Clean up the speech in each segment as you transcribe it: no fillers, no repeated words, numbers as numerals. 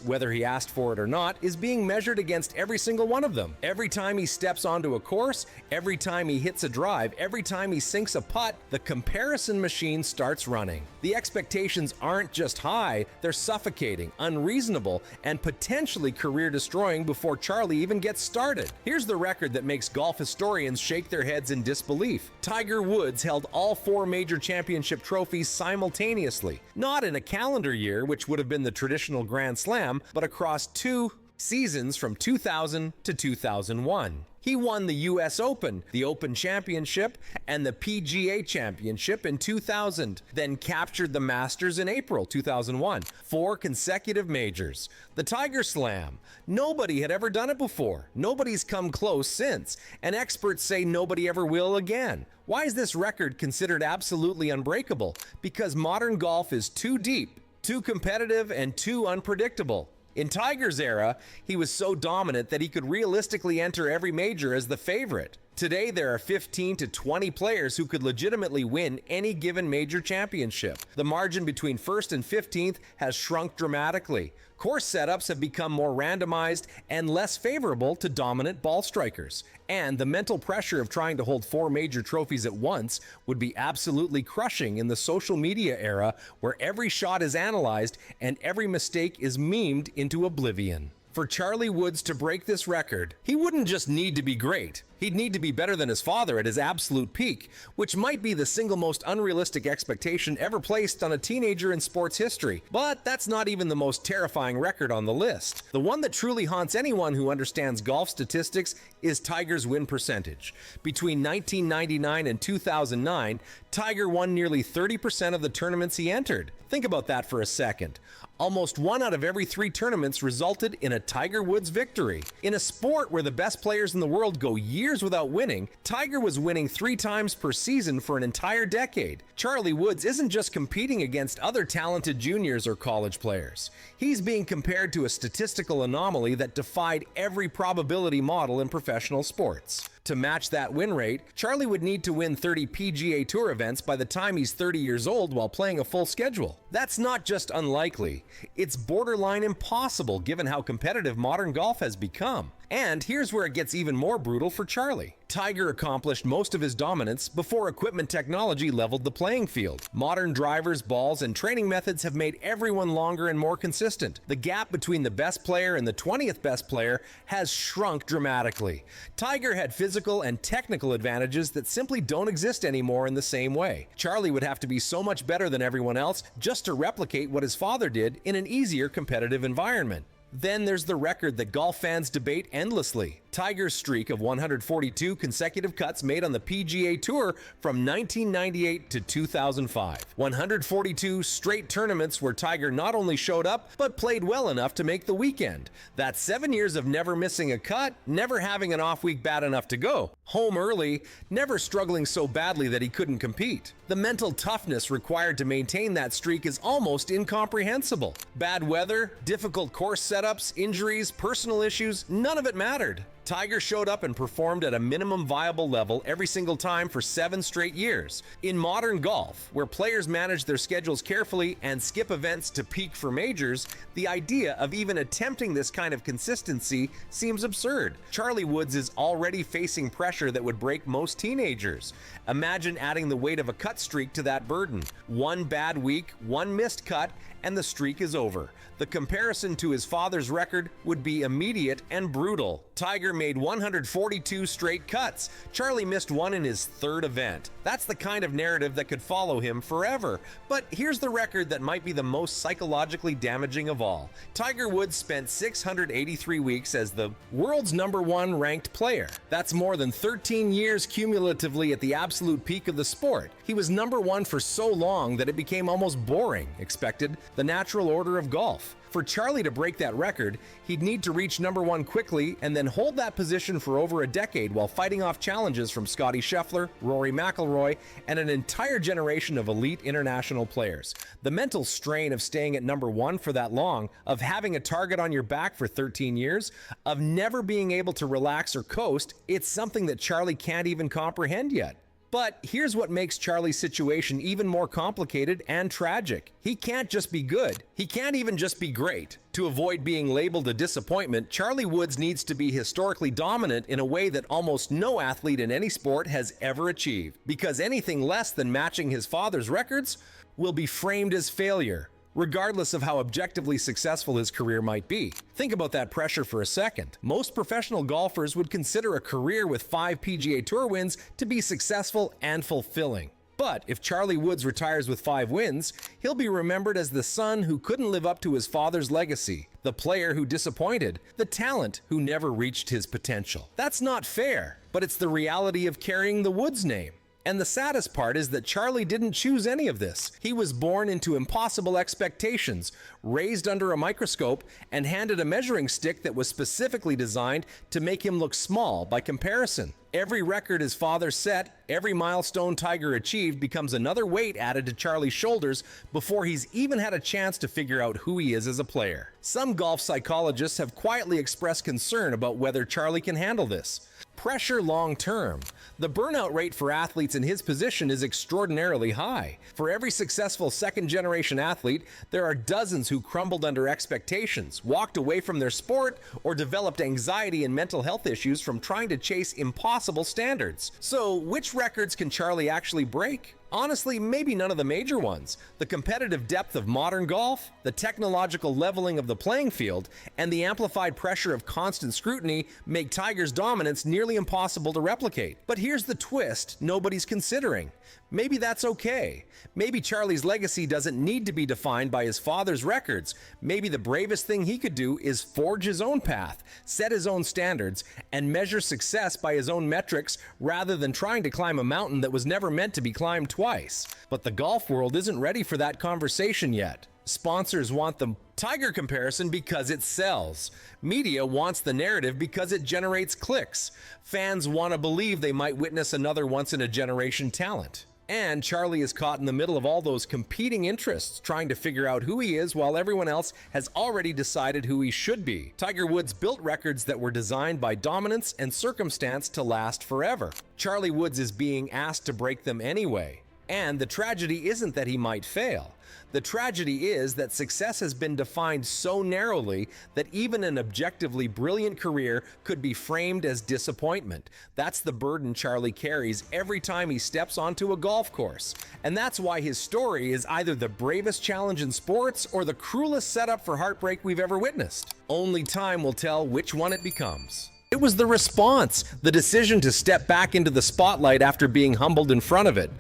whether he asked for it or not, is being measured against every single one of them. Every time he steps onto a course, every time he hits a drive, every time he sinks a putt, the comparison machine starts running. The expectations aren't just high, they're suffocating, unreasonable, and potentially career-destroying before Charlie even gets started. Here's the record that makes golf historians shake their heads in disbelief. Tiger Woods held all 4 major championship trophies simultaneously. Not in a calendar year, which would have been the traditional Grand Slam, but across 2 seasons from 2000 to 2001. He won the US Open, the Open Championship, and the PGA Championship in 2000, then captured the Masters in April 2001. 4 consecutive majors. The Tiger Slam. Nobody had ever done it before. Nobody's come close since, and experts say nobody ever will again. Why is this record considered absolutely unbreakable? Because modern golf is too deep, too competitive, and too unpredictable. In Tiger's era, he was so dominant that he could realistically enter every major as the favorite. Today, there are 15 to 20 players who could legitimately win any given major championship. The margin between 1st and 15th has shrunk dramatically. Course setups have become more randomized and less favorable to dominant ball strikers. And the mental pressure of trying to hold 4 major trophies at once would be absolutely crushing in the social media era where every shot is analyzed and every mistake is memed into oblivion. For Charlie Woods to break this record, he wouldn't just need to be great. He'd need to be better than his father at his absolute peak, which might be the single most unrealistic expectation ever placed on a teenager in sports history. But that's not even the most terrifying record on the list. The one that truly haunts anyone who understands golf statistics is Tiger's win percentage. Between 1999 and 2009, Tiger won nearly 30% of the tournaments he entered. Think about that for a second. Almost 1 out of every 3 tournaments resulted in a Tiger Woods victory. In a sport where the best players in the world go years without winning, Tiger was winning 3 times per season for an entire decade. Charlie Woods isn't just competing against other talented juniors or college players. He's being compared to a statistical anomaly that defied every probability model in professional sports. To match that win rate, Charlie would need to win 30 PGA Tour events by the time he's 30 years old while playing a full schedule. That's not just unlikely, it's borderline impossible given how competitive modern golf has become. And here's where it gets even more brutal for Charlie. Tiger accomplished most of his dominance before equipment technology leveled the playing field. Modern drivers, balls, and training methods have made everyone longer and more consistent. The gap between the best player and the 20th best player has shrunk dramatically. Tiger had physical and technical advantages that simply don't exist anymore in the same way. Charlie would have to be so much better than everyone else just to replicate what his father did in an easier competitive environment. Then there's the record that golf fans debate endlessly. Tiger's streak of 142 consecutive cuts made on the PGA Tour from 1998 to 2005. 142 straight tournaments where Tiger not only showed up, but played well enough to make the weekend. That's 7 years of never missing a cut, never having an off week bad enough to go, home early, never struggling so badly that he couldn't compete. The mental toughness required to maintain that streak is almost incomprehensible. Bad weather, difficult course setups, injuries, personal issues, none of it mattered. Tiger showed up and performed at a minimum viable level every single time for 7 straight years. In modern golf, where players manage their schedules carefully and skip events to peak for majors, the idea of even attempting this kind of consistency seems absurd. Charlie Woods is already facing pressure that would break most teenagers. Imagine adding the weight of a cut streak to that burden. 1 bad week, 1 missed cut, and the streak is over. The comparison to his father's record would be immediate and brutal. Tiger made 142 straight cuts. Charlie missed 1 in his 3rd event. That's the kind of narrative that could follow him forever. But here's the record that might be the most psychologically damaging of all. Tiger Woods spent 683 weeks as the world's #1 ranked player. That's more than 13 years cumulatively at the absolute peak of the sport. He was #1 for so long that it became almost boring, expected, the natural order of golf. For Charlie to break that record, he'd need to reach #1 quickly and then hold that position for over a decade while fighting off challenges from Scottie Scheffler, Rory McIlroy, and an entire generation of elite international players. The mental strain of staying at #1 for that long, of having a target on your back for 13 years, of never being able to relax or coast, it's something that Charlie can't even comprehend yet. But here's what makes Charlie's situation even more complicated and tragic. He can't just be good. He can't even just be great. To avoid being labeled a disappointment, Charlie Woods needs to be historically dominant in a way that almost no athlete in any sport has ever achieved. Because anything less than matching his father's records will be framed as failure, regardless of how objectively successful his career might be. Think about that pressure for a second. Most professional golfers would consider a career with 5 PGA Tour wins to be successful and fulfilling. But if Charlie Woods retires with 5 wins, he'll be remembered as the son who couldn't live up to his father's legacy, the player who disappointed, the talent who never reached his potential. That's not fair, but it's the reality of carrying the Woods name. And the saddest part is that Charlie didn't choose any of this. He was born into impossible expectations, raised under a microscope, and handed a measuring stick that was specifically designed to make him look small by comparison. Every record his father set, every milestone Tiger achieved becomes another weight added to Charlie's shoulders before he's even had a chance to figure out who he is as a player. Some golf psychologists have quietly expressed concern about whether Charlie can handle this. Pressure long term. The burnout rate for athletes in his position is extraordinarily high. For every successful second-generation athlete, there are dozens who crumbled under expectations, walked away from their sport, or developed anxiety and mental health issues from trying to chase impossible standards. So, which records can Charlie actually break? Honestly, maybe none of the major ones. The competitive depth of modern golf, the technological leveling of the playing field, and the amplified pressure of constant scrutiny make Tiger's dominance nearly impossible to replicate. But here's the twist nobody's considering. Maybe that's okay. Maybe Charlie's legacy doesn't need to be defined by his father's records. Maybe the bravest thing he could do is forge his own path, set his own standards, and measure success by his own metrics rather than trying to climb a mountain that was never meant to be climbed twice. But the golf world isn't ready for that conversation yet. Sponsors want the Tiger comparison because it sells. Media wants the narrative because it generates clicks. Fans want to believe they might witness another once-in-a-generation talent. And Charlie is caught in the middle of all those competing interests, trying to figure out who he is while everyone else has already decided who he should be. Tiger Woods built records that were designed by dominance and circumstance to last forever. Charlie Woods is being asked to break them anyway. And the tragedy isn't that he might fail. The tragedy is that success has been defined so narrowly that even an objectively brilliant career could be framed as disappointment. That's the burden Charlie carries every time he steps onto a golf course. And that's why his story is either the bravest challenge in sports or the cruelest setup for heartbreak we've ever witnessed. Only time will tell which one it becomes. It was the response, the decision to step back into the spotlight after being humbled in front of it.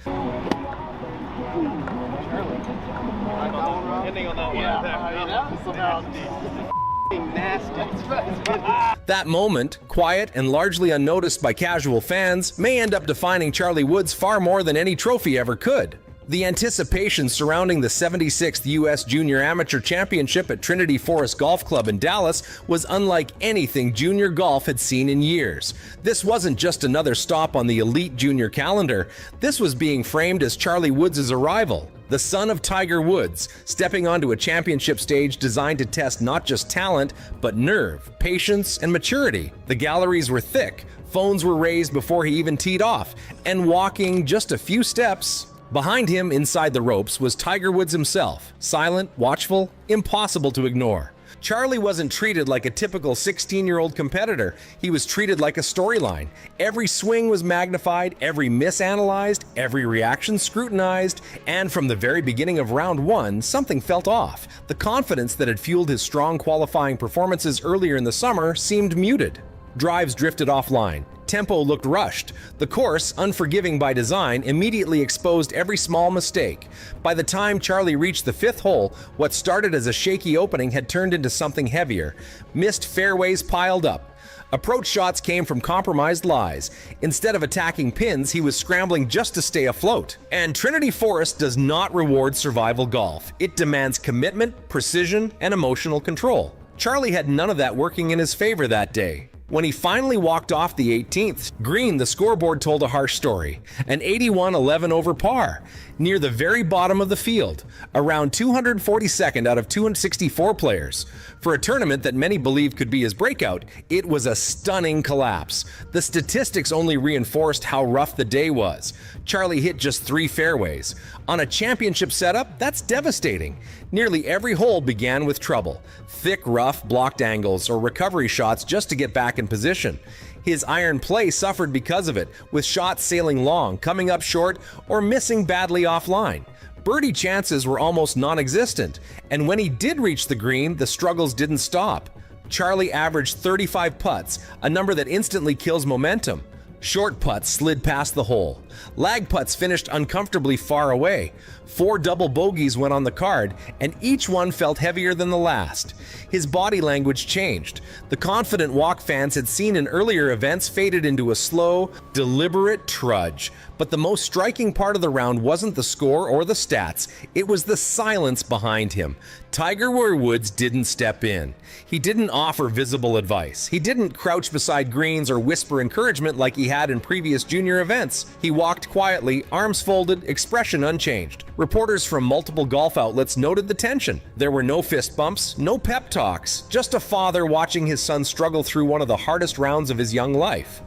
That moment, quiet and largely unnoticed by casual fans, may end up defining Charlie Woods far more than any trophy ever could. The anticipation surrounding the 76th U.S. Junior Amateur Championship at Trinity Forest Golf Club in Dallas was unlike anything junior golf had seen in years. This wasn't just another stop on the elite junior calendar. This was being framed as Charlie Woods' arrival. The son of Tiger Woods, stepping onto a championship stage designed to test not just talent, but nerve, patience, and maturity. The galleries were thick, phones were raised before he even teed off, and walking just a few steps behind him inside the ropes was Tiger Woods himself, silent, watchful, impossible to ignore. Charlie wasn't treated like a typical 16-year-old competitor. He was treated like a storyline. Every swing was magnified, every miss analyzed, every reaction scrutinized, and from the very beginning of round one, something felt off. The confidence that had fueled his strong qualifying performances earlier in the summer seemed muted. Drives drifted offline. Tempo looked rushed. The course, unforgiving by design, immediately exposed every small mistake. By the time Charlie reached the 5th hole, what started as a shaky opening had turned into something heavier. Missed fairways piled up. Approach shots came from compromised lies. Instead of attacking pins, he was scrambling just to stay afloat. And Trinity Forest does not reward survival golf. It demands commitment, precision, and emotional control. Charlie had none of that working in his favor that day. When he finally walked off the 18th green, the scoreboard told a harsh story. An 81-11 over par, near the very bottom of the field, around 242nd out of 264 players. For a tournament that many believe could be his breakout, it was a stunning collapse. The statistics only reinforced how rough the day was. Charlie hit just 3 fairways. On a championship setup, that's devastating. Nearly every hole began with trouble. Thick, rough, blocked angles or recovery shots just to get back in position. His iron play suffered because of it, with shots sailing long, coming up short, or missing badly offline. Birdie chances were almost non-existent, and when he did reach the green, the struggles didn't stop. Charlie averaged 35 putts, a number that instantly kills momentum. Short putts slid past the hole. Lag putts finished uncomfortably far away. 4 double bogeys went on the card, and each one felt heavier than the last. His body language changed. The confident walk fans had seen in earlier events faded into a slow, deliberate trudge. But the most striking part of the round wasn't the score or the stats. It was the silence behind him. Tiger Woods didn't step in. He didn't offer visible advice. He didn't crouch beside greens or whisper encouragement like he had in previous junior events. He walked quietly, arms folded, expression unchanged. Reporters from multiple golf outlets noted the tension. There were no fist bumps, no pep talks, just a father watching his son struggle through one of the hardest rounds of his young life.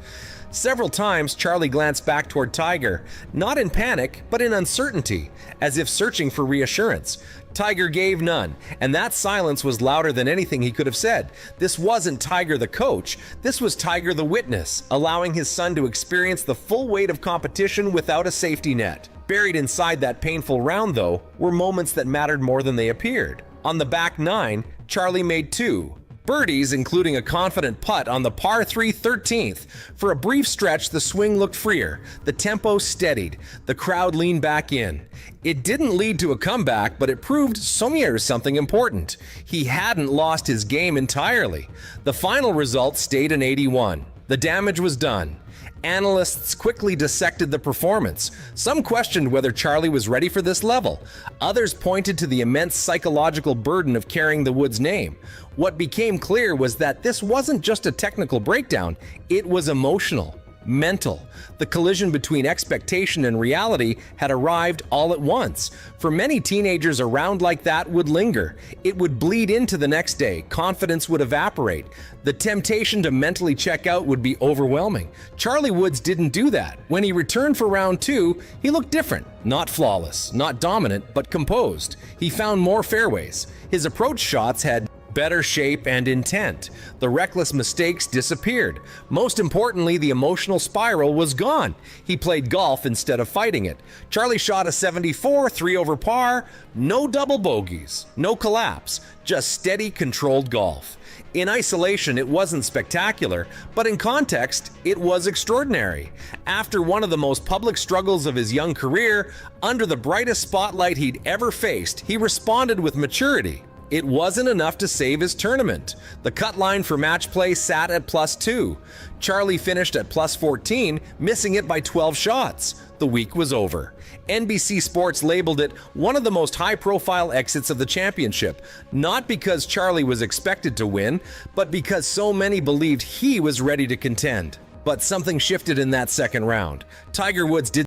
Several times, Charlie glanced back toward Tiger, not in panic, but in uncertainty, as if searching for reassurance. Tiger gave none, and that silence was louder than anything he could have said. This wasn't Tiger the coach, this was Tiger the witness, allowing his son to experience the full weight of competition without a safety net. Buried inside that painful round, though, were moments that mattered more than they appeared. On the back 9, Charlie made 2 birdies, including a confident putt on the par 3 13th. For a brief stretch, the swing looked freer. The tempo steadied. The crowd leaned back in. It didn't lead to a comeback, but it proved Sommier something important. He hadn't lost his game entirely. The final result stayed an 81. The damage was done. Analysts quickly dissected the performance. Some questioned whether Charlie was ready for this level. Others pointed to the immense psychological burden of carrying the Woods name. What became clear was that this wasn't just a technical breakdown, it was emotional, mental. The collision between expectation and reality had arrived all at once. For many teenagers, a round like that would linger. It would bleed into the next day. Confidence would evaporate. The temptation to mentally check out would be overwhelming. Charlie Woods didn't do that. When he returned for round 2, he looked different. Not flawless, not dominant, but composed. He found more fairways. His approach shots had better shape and intent. The reckless mistakes disappeared. Most importantly, the emotional spiral was gone. He played golf instead of fighting it. Charlie shot a 74, 3 over par, no double bogeys, no collapse, just steady, controlled golf. In isolation, it wasn't spectacular, but in context, it was extraordinary. After one of the most public struggles of his young career, under the brightest spotlight he'd ever faced, he responded with maturity. It wasn't enough to save his tournament. The cut line for match play sat at +2. Charlie finished at +14, missing it by 12 shots. The week was over. NBC Sports labeled it one of the most high-profile exits of the championship, not because Charlie was expected to win, but because so many believed he was ready to contend. But something shifted in that second round. Tiger Woods did